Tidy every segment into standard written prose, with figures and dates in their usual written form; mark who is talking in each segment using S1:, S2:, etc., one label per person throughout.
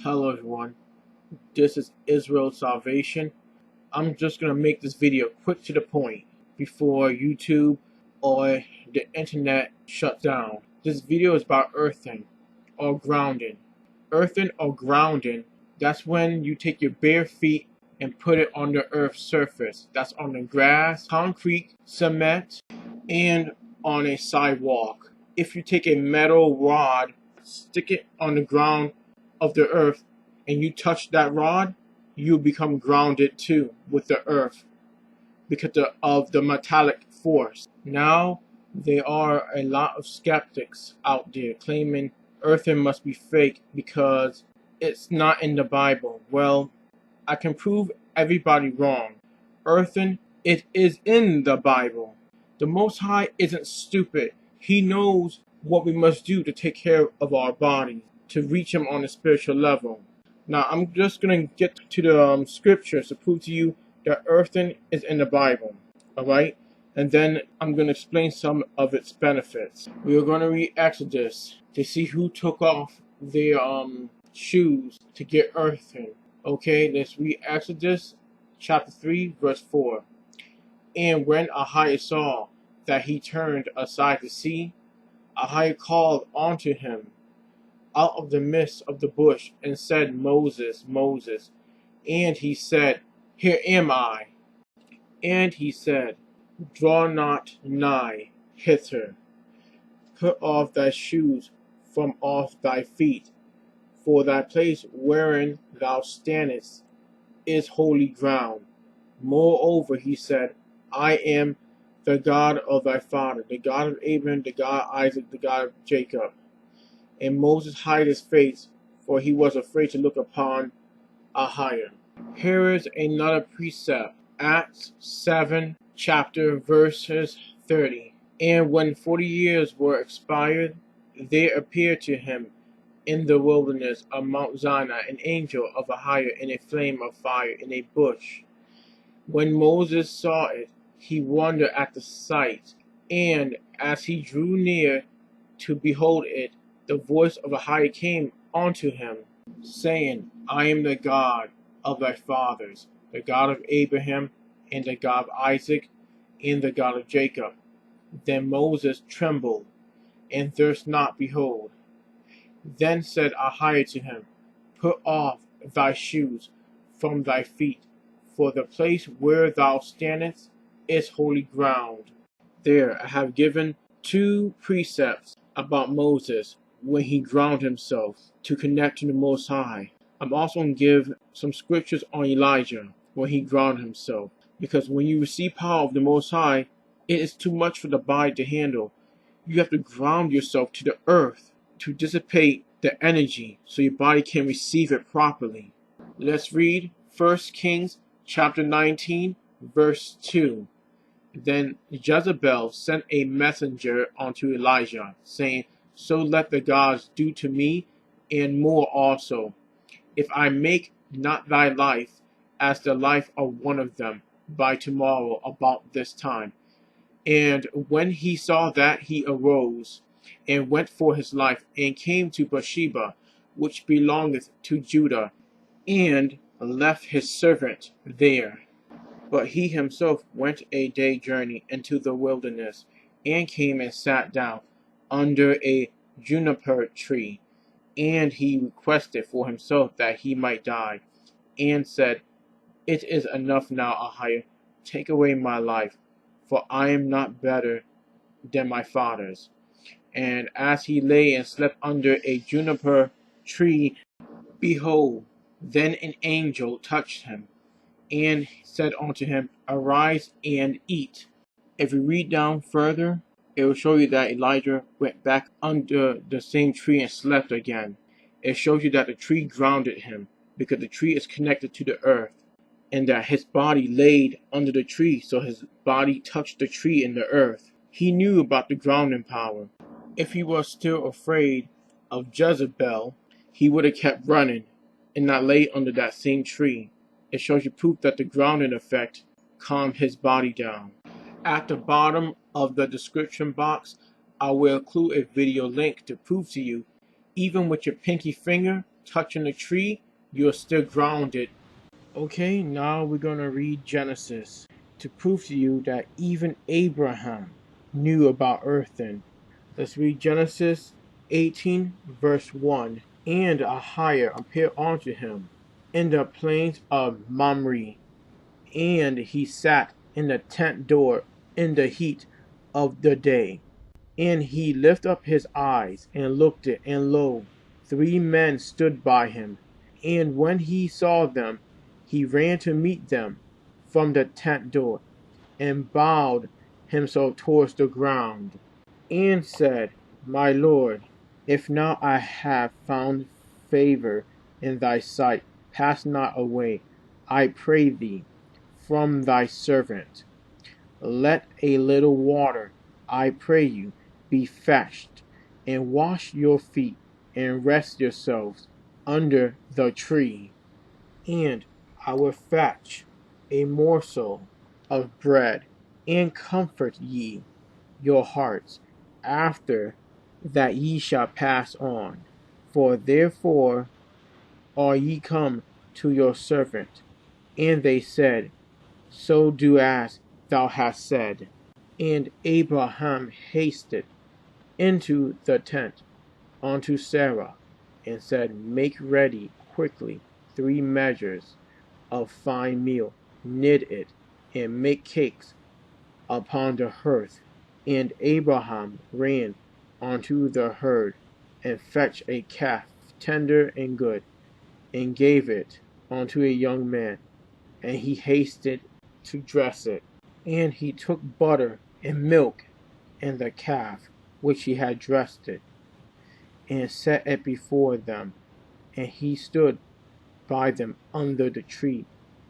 S1: Hello everyone, this is Israel's Salvation. I'm just going to make this video quick to the point before YouTube or the internet shuts down. This video is about earthing or grounding. Earthing or grounding, that's when you take your bare feet and put it on the earth's surface. That's on the grass, concrete, cement, and on a sidewalk. If you take a metal rod, stick it on the ground of the earth, and you touch that rod, you become grounded too with the earth because of the metallic force. Now, there are a lot of skeptics out there claiming earthing must be fake because it's not in the Bible. Well, I can prove everybody wrong. Earthing, it is in the Bible. The Most High isn't stupid. He knows what we must do to take care of our bodies, to reach Him on a spiritual level. Now, I'm just going to get to the scriptures to prove to you that earthing is in the Bible. Alright? And then I'm going to explain some of its benefits. We are going to read Exodus to see who took off their shoes to get earthing. Okay, let's read Exodus chapter 3, verse 4. And when Ahiah saw that he turned aside to see, Ahiah called unto him out of the midst of the bush, and said, Moses, Moses. And he said, Here am I. And he said, Draw not nigh, hither. Put off thy shoes from off thy feet, for thy place wherein thou standest is holy ground. Moreover, he said, I am the God of thy father, the God of Abraham, the God of Isaac, the God of Jacob. And Moses hid his face, for he was afraid to look upon Ahiah. Here is another precept. Acts 7, chapter verses 30. And when 40 years were expired, there appeared to him in the wilderness of Mount Sinai an angel of Ahiah in a flame of fire in a bush. When Moses saw it, he wondered at the sight, and as he drew near to behold it, the voice of Ahiah came unto him, saying, I am the God of thy fathers, the God of Abraham, and the God of Isaac, and the God of Jacob. Then Moses trembled, and durst not behold. Then said Ahiah to him, Put off thy shoes from thy feet, for the place where thou standest is holy ground. There I have given two precepts about Moses when he ground himself to connect to the Most High. I'm also going to give some scriptures on Elijah when he ground himself, because when you receive power of the Most High, it is too much for the body to handle. You have to ground yourself to the earth to dissipate the energy so your body can receive it properly. Let's read 1 Kings chapter 19, verse 2. Then Jezebel sent a messenger unto Elijah, saying, So let the gods do to me, and more also, if I make not thy life as the life of one of them by tomorrow about this time. And when he saw that, he arose, and went for his life, and came to Beersheba, which belongeth to Judah, and left his servant there. But he himself went a day journey into the wilderness, and came and sat down under a juniper tree. And he requested for himself that he might die, and said, It is enough now, Ahiah, take away my life, for I am not better than my fathers. And as he lay and slept under a juniper tree, behold, then an angel touched him, and said unto him, Arise and eat. If you read down further, it will show you that Elijah went back under the same tree and slept again. It shows you that the tree grounded him, because the tree is connected to the earth, and that his body laid under the tree, so his body touched the tree and the earth. He knew about the grounding power. If he was still afraid of Jezebel, he would have kept running and not lay under that same tree. It shows you proof that the grounding effect calmed his body down. At the bottom of the description box, I will include a video link to prove to you, even with your pinky finger, touching the tree, you're still grounded. Okay, now we're going to read Genesis to prove to you that even Abraham knew about earthing. Let's read Genesis 18, verse 1. And Ahiah appeared unto him in the plains of Mamre, and he sat in the tent door in the heat of the day. And he lifted up his eyes and looked, and lo, 3 men stood by him. And when he saw them, he ran to meet them from the tent door, and bowed himself towards the ground, and said, My Lord, if now I have found favor in thy sight, pass not away, I pray thee, from thy servant. Let a little water, I pray you, be fetched, and wash your feet, and rest yourselves under the tree. And I will fetch a morsel of bread, and comfort ye your hearts, after that ye shall pass on. For therefore are ye come to your servant. And they said, So do as thou hast said. And Abraham hasted into the tent unto Sarah, and said, Make ready quickly 3 measures of fine meal, knead it, and make cakes upon the hearth. And Abraham ran unto the herd, and fetched a calf tender and good, and gave it unto a young man, and he hasted to dress it. And he took butter and milk, and the calf which he had dressed it, and set it before them. And he stood by them under the tree,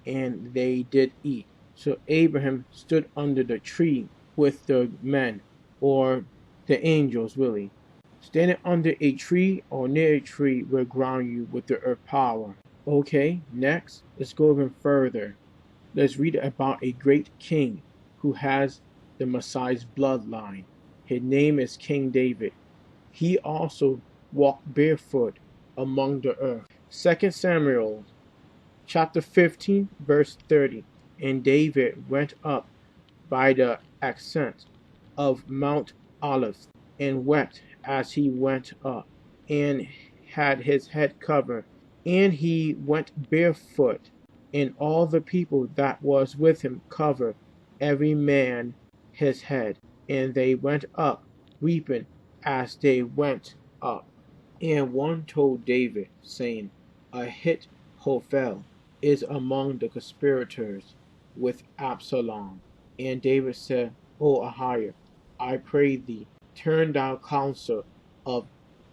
S1: and they did eat. So Abraham stood under the tree with the men, or the angels really. Standing under a tree or near a tree will ground you with the earth power. Okay, next, let's go even further. Let's read about a great king who has the Messiah's bloodline. His name is King David. He also walked barefoot among the earth. 2 Samuel chapter 15, verse 30. And David went up by the ascent of Mount Olives, and wept as he went up, and had his head covered. And he went barefoot, and all the people that was with him covered every man his head. And they went up, weeping as they went up. And one told David, saying, Ahithophel is among the conspirators with Absalom. And David said, O Ahiah, I pray thee, turn thou counsel of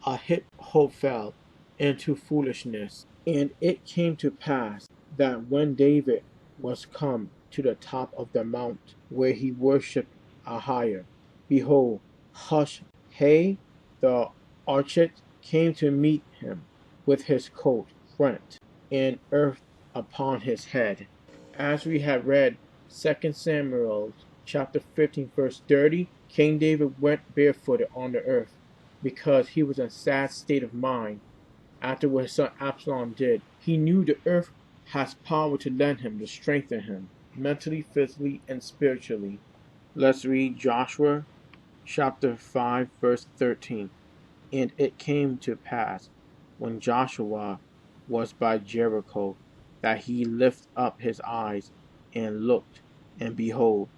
S1: Ahithophel into foolishness. And it came to pass that when David was come to the top of the mount where he worshipped Ahiah, behold, Hushai the archit came to meet him with his coat rent and earth upon his head. As we have read 2 Samuel chapter 15 verse 30, King David went barefooted on the earth because he was in a sad state of mind after what his son Absalom did. He knew the earth has power to lend him, to strengthen him, mentally, physically, and spiritually. Let's read Joshua chapter 5 verse 13. And it came to pass, when Joshua was by Jericho, that he lifted up his eyes and looked, and behold,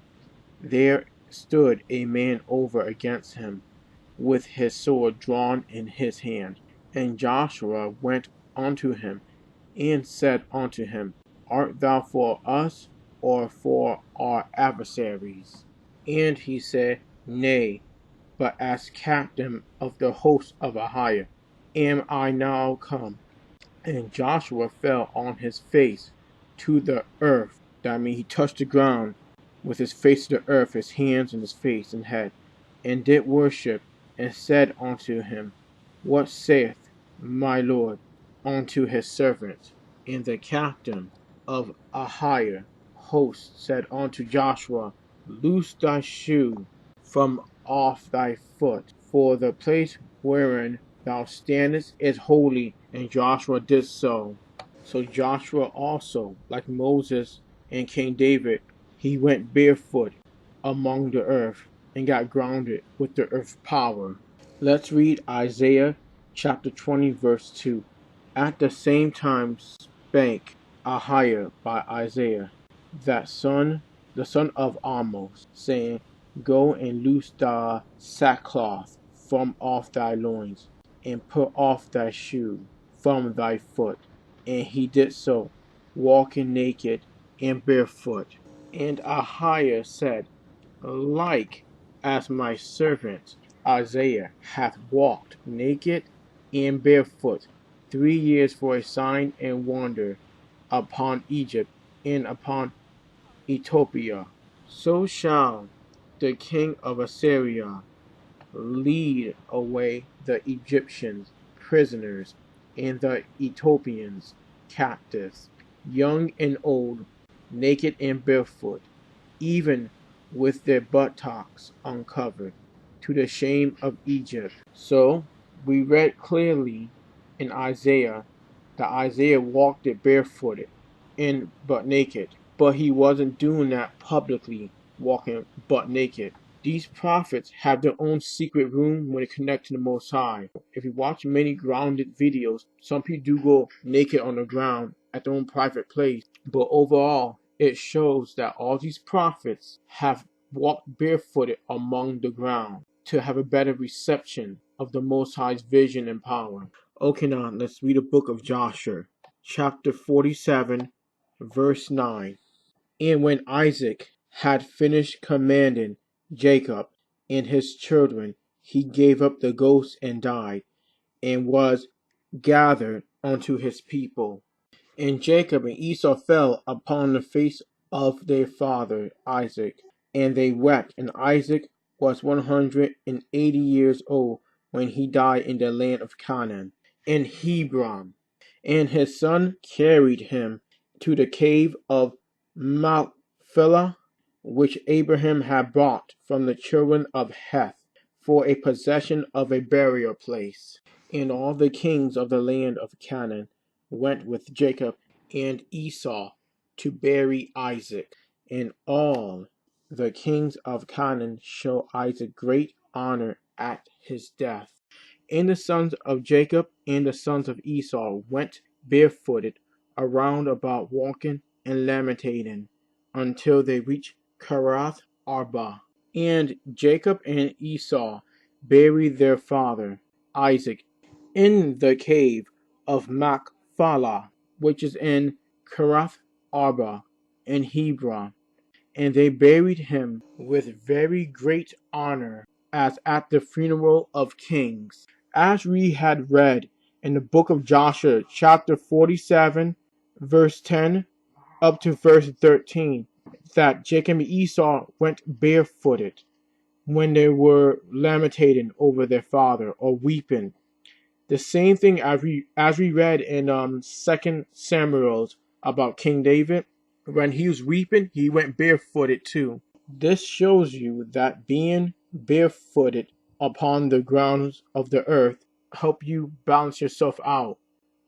S1: there stood a man over against him, with his sword drawn in his hand. And Joshua went unto him, and said unto him, Art thou for us, or for our adversaries? And he said, Nay, but as captain of the host of Ahiah am I now come. And Joshua fell on his face to the earth. That means he touched the ground with his face to the earth, his hands and his face and head, and did worship, and said unto him, What saith my Lord unto his servant? And the captain of Ahiah host said unto Joshua, Loose thy shoe from off thy foot, for the place wherein thou standest is holy and Joshua did so. So Joshua also, like Moses and King David, he went barefoot among the earth and got grounded with the earth power. Let's read Isaiah chapter 20 verse 2. At the same time spake Ahiah by Isaiah, the son of Amos, saying, Go and loose thy sackcloth from off thy loins, and put off thy shoe from thy foot. And he did so, walking naked and barefoot. And Ahiah said, Like as my servant Isaiah hath walked naked and barefoot 3 years for a sign and wonder upon Egypt and upon Ethiopia, so shall the king of Assyria lead away the Egyptians prisoners and the Ethiopians captives, young and old, naked and barefoot, even with their buttocks uncovered, to the shame of Egypt. So we read clearly in Isaiah that Isaiah walked it barefooted and butt naked, but he wasn't doing that publicly, walking butt naked. These prophets have their own secret room when they connect to the Most High. If you watch many grounded videos, some people do go naked on the ground at their own private place. But overall, it shows that all these prophets have walked barefooted among the ground to have a better reception of the Most High's vision and power. Okay, now let's read the book of Joshua, chapter 47, verse 9. And when Isaac had finished commanding Jacob and his children, he gave up the ghost and died, and was gathered unto his people. And Jacob and Esau fell upon the face of their father Isaac, and they wept. And Isaac was 180 years old when he died in the land of Canaan, in Hebron. And his son carried him to the cave of Machpelah, which Abraham had bought from the children of Heth, for a possession of a burial place. And all the kings of the land of Canaan went with Jacob and Esau to bury Isaac. And all the kings of Canaan show Isaac great honor at his death. And the sons of Jacob and the sons of Esau went barefooted around about, walking and lamenting, until they reached Kiriath Arba. And Jacob and Esau buried their father Isaac in the cave of Machpelah, which is in Kiriath Arba in Hebron. And they buried him with very great honor, as at the funeral of kings. As we had read in the book of Joshua, chapter 47, verse 10 up to verse 13, that Jacob and Esau went barefooted when they were lamenting over their father or weeping. The same thing as we read in 2 Samuel about King David. When he was weeping, he went barefooted too. This shows you that being barefooted upon the grounds of the earth help you balance yourself out.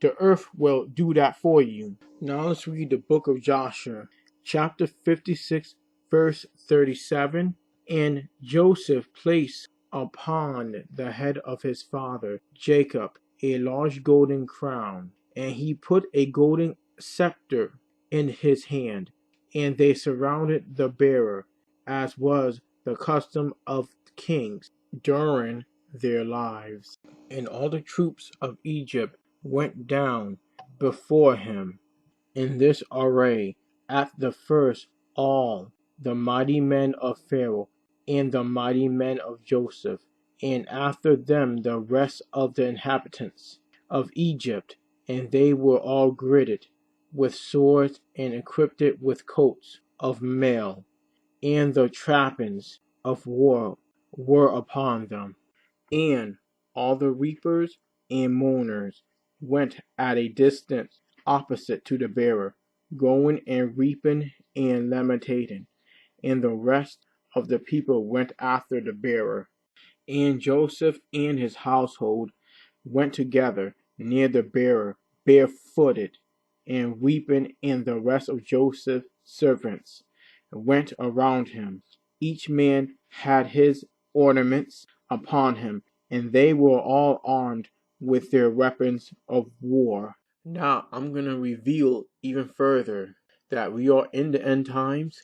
S1: The earth will do that for you. Now let's read the book of Joshua, chapter 56, verse 37. And Joseph placed upon the head of his father Jacob a large golden crown, and he put a golden scepter in his hand, and they surrounded the bearer, as was the custom of kings during their lives. And all the troops of Egypt went down before him in this array. At the first, all the mighty men of Pharaoh and the mighty men of Joseph, and after them the rest of the inhabitants of Egypt, and they were all girded with swords and equipped with coats of mail, and the trappings of war were upon them. And all the reapers and mourners went at a distance opposite to the bearer, going and reaping and lamenting, and the rest of the people went after the bearer. And Joseph and his household went together, near the bearer, barefooted, and weeping, and the rest of Joseph's servants went around him. Each man had his ornaments upon him, and they were all armed with their weapons of war. Now I'm going to reveal even further that we are in the end times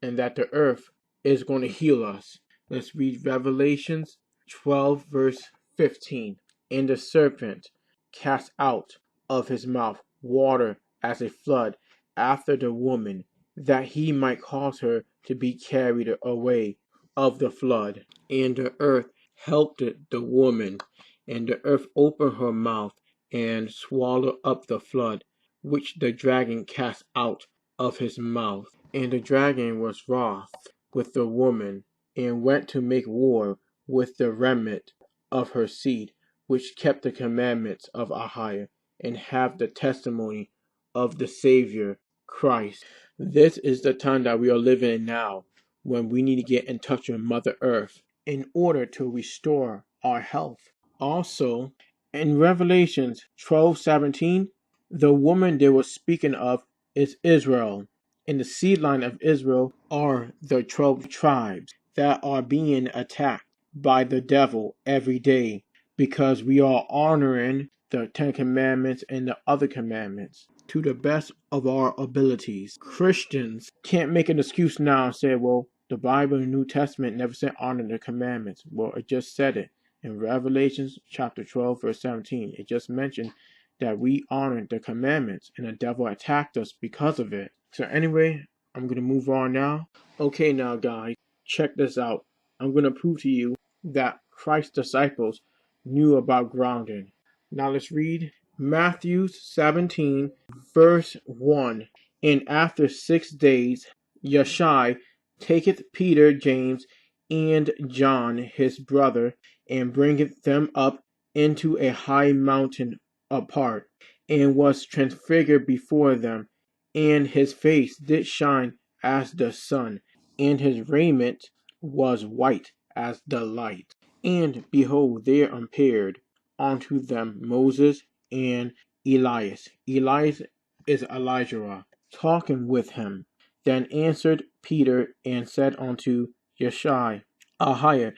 S1: and that the earth is going to heal us. Let's read Revelations 12 verse 15. And the serpent cast out of his mouth water as a flood after the woman, that he might cause her to be carried away of the flood. And the earth helped the woman, and the earth opened her mouth and swallowed up the flood, which the dragon cast out of his mouth. And the dragon was wroth with the woman, and went to make war with the remnant of her seed, which kept the commandments of Ahiah, and have the testimony of the Savior Christ. This is the time that we are living in now, when we need to get in touch with Mother Earth in order to restore our health. Also, in Revelations 12:17, the woman they were speaking of is Israel. And the seed line of Israel are the 12 tribes that are being attacked by the devil every day because we are honoring the Ten Commandments and the other commandments to the best of our abilities. Christians can't make an excuse now and say, well, the Bible and the New Testament never said honor the commandments. Well, it just said it. In Revelations chapter 12, verse 17, it just mentioned that we honored the commandments and the devil attacked us because of it. So anyway, I'm going to move on now. Okay now guys, check this out. I'm going to prove to you that Christ's disciples knew about grounding. Now let's read Matthew 17 verse 1. And after 6 days, Yeshai taketh Peter, James, and John his brother, and bringeth them up into a high mountain apart, and was transfigured before them, and his face did shine as the sun, and his raiment was white as the light. And behold, there appeared unto them Moses and Elias. Elias is Elijah, talking with him. Then answered Peter and said unto Yeshai, Ahiah,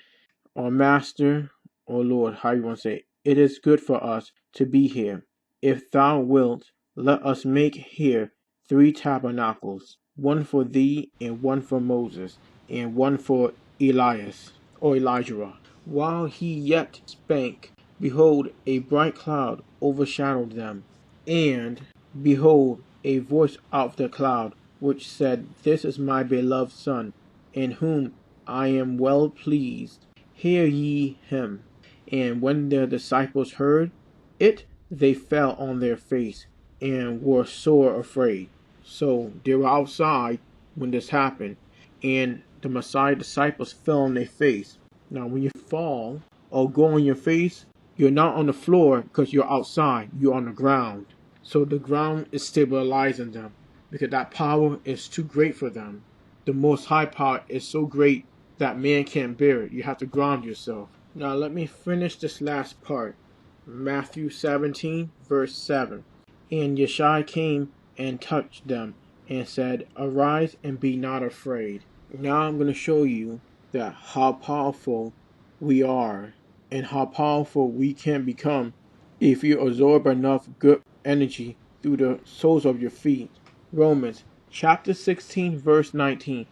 S1: or Master, or Lord, how you want to say it, it is good for us to be here. If thou wilt, let us make here 3 tabernacles, one for thee, and one for Moses, and one for Elias, or Elijah. While he yet spake, behold, a bright cloud overshadowed them, and behold, a voice out of the cloud, which said, This is my beloved Son, in whom I am well pleased. Hear ye him. And when the disciples heard it, they fell on their face and were sore afraid. So they were outside when this happened, and the Messiah disciples fell on their face. Now when you fall or go on your face, you're not on the floor because you're outside, you're on the ground. So the ground is stabilizing them because that power is too great for them. The Most High power is so great that man can't bear it. You have to ground yourself. Now let me finish this last part. Matthew 17 verse 7. And Yeshai came and touched them and said, Arise and be not afraid. Now I'm going to show you that how powerful we are and how powerful we can become if you absorb enough good energy through the soles of your feet. Romans chapter 16 verse 19.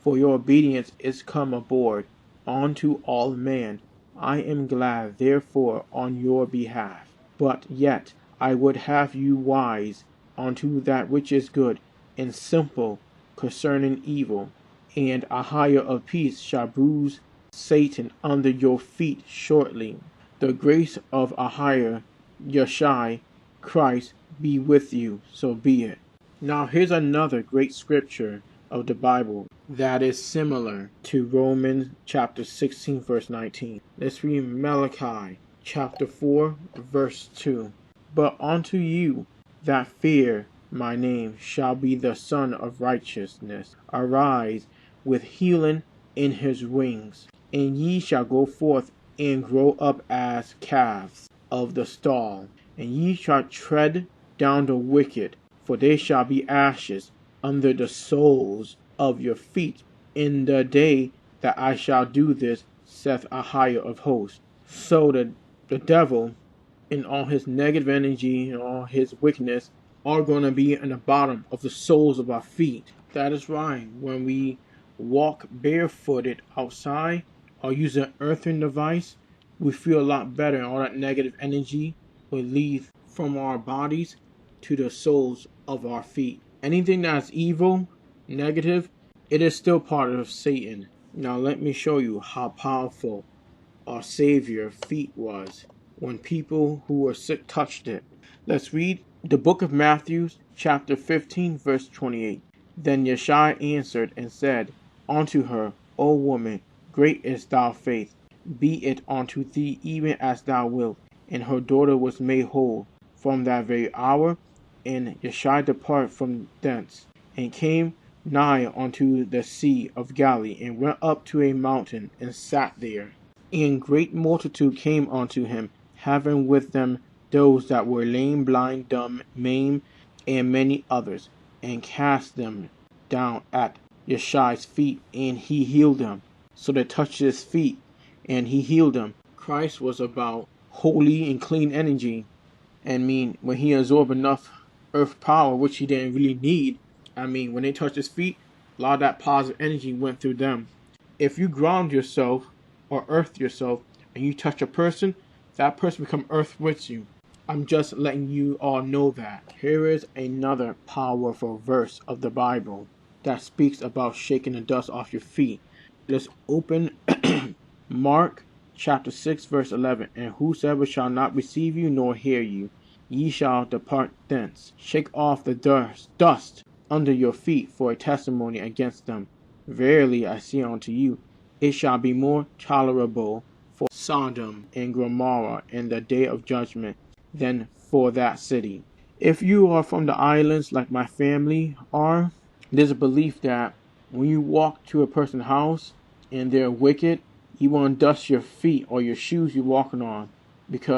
S1: For your obedience is come aboard unto all men. I am glad therefore on your behalf. But yet I would have you wise unto that which is good, and simple concerning evil. And Ahiah of peace shall bruise Satan under your feet shortly. The grace of Ahiah, Yeshai, Christ, be with you, so be it. Now here's another great scripture of the Bible that is similar to Romans chapter 16 verse 19. Let's read Malachi chapter 4 verse 2. But unto you that fear my name shall be the Son of Righteousness arise with healing in his wings, and ye shall go forth and grow up as calves of the stall, and ye shall tread down the wicked, for they shall be ashes under the soles of your feet in the day that I shall do this, saith a higher of hosts. So the devil, in all his negative energy and all his wickedness, are going to be in the bottom of the soles of our feet. That is why when we walk barefooted outside or use an earthing device, we feel a lot better, and all that negative energy will leave from our bodies to the soles of our feet. Anything that's evil, negative, it is still part of Satan. Now let me show you how powerful our Savior feet was when people who were sick touched it. Let's read the book of Matthew, chapter 15, verse 28. Then Yeshua answered and said unto her, O woman, great is thy faith, be it unto thee even as thou wilt. And her daughter was made whole from that very hour. And Yeshua departed from thence, and came nigh unto the sea of Galilee, and went up to a mountain, and sat there. And great multitude came unto him, having with them those that were lame, blind, dumb, maimed, and many others, and cast them down at Yeshua's feet, and he healed them. So they touched his feet, and he healed them. Christ was about holy and clean energy. When he absorbed enough earth power, which he didn't really need, when they touched his feet, a lot of that positive energy went through them. If you ground yourself or earth yourself and you touch a person, that person become earth with you. I'm just letting you all know that. Here is another powerful verse of the Bible that speaks about shaking the dust off your feet. Let's open Mark chapter 6 verse 11. And whosoever shall not receive you nor hear you, ye shall depart thence. Shake off the dust under your feet for a testimony against them. Verily I say unto you, it shall be more tolerable for Sodom and Gomorrah in the day of judgment than for that city. If you are from the islands like my family are, there's a belief that when you walk to a person's house and they're wicked, you want to dust your feet or your shoes you're walking on, because